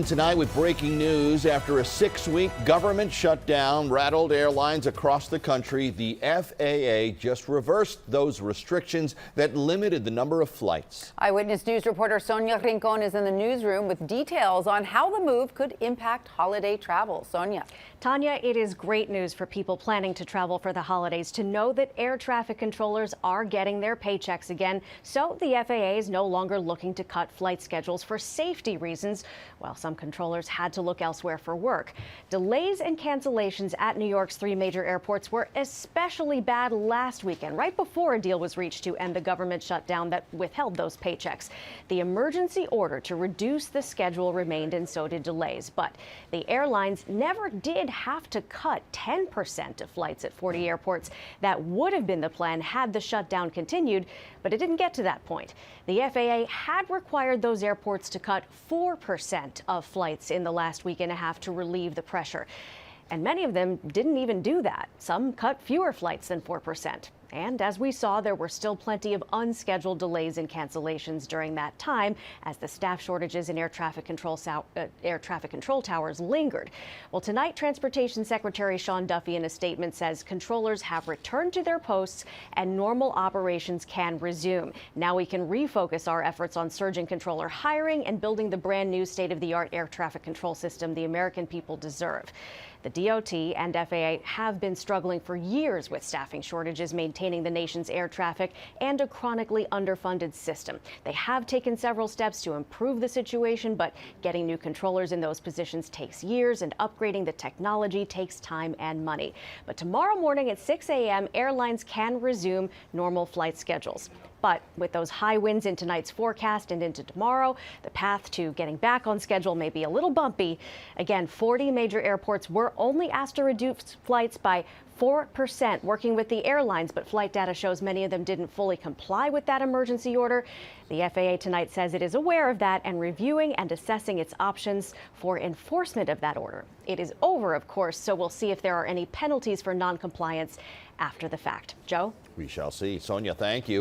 Tonight with breaking news, after a 6-week government shutdown rattled airlines across the country, the FAA just reversed those restrictions that limited the number of flights. Eyewitness News reporter Sonia Rincon is in the newsroom with details on how the move could impact holiday travel. Sonia. Tanya, it is great news for people planning to travel for the holidays to know that air traffic controllers are getting their paychecks again. So the FAA is no longer looking to cut flight schedules for safety reasons, while some controllers had to look elsewhere for work. Delays and cancellations at New York's 3 major airports were especially bad last weekend, right before a deal was reached to end the government shutdown that withheld those paychecks. The emergency order to reduce the schedule remained, and so did delays. But the airlines never did have to cut 10% of flights at 40 airports. That would have been the plan had the shutdown continued, but it didn't get to that point. The FAA had required those airports to cut 4% of flights in the last week and a half to relieve the pressure. And many of them didn't even do that. Some cut fewer flights than 4%. And as we saw, there were still plenty of unscheduled delays and cancellations during that time as the staff shortages in air traffic control towers lingered. Well, tonight, Transportation Secretary Sean Duffy in a statement says controllers have returned to their posts and normal operations can resume. Now we can refocus our efforts on surging controller hiring and building the brand new state-of-the-art air traffic control system the American people deserve. The DOT and FAA have been struggling for years with staffing shortages, maintaining the nation's air traffic and a chronically underfunded system. They have taken several steps to improve the situation, but getting new controllers in those positions takes years, and upgrading the technology takes time and money. But tomorrow morning at 6 a.m., airlines can resume normal flight schedules. But with those high winds in tonight's forecast and into tomorrow, the path to getting back on schedule may be a little bumpy. Again, 40 major airports were only asked to reduce flights by 4%, working with the airlines, but flight data shows many of them didn't fully comply with that emergency order. The FAA tonight says it is aware of that and reviewing and assessing its options for enforcement of that order. It is over, of course, so we'll see if there are any penalties for noncompliance after the fact. Joe? We shall see. Sonia, thank you.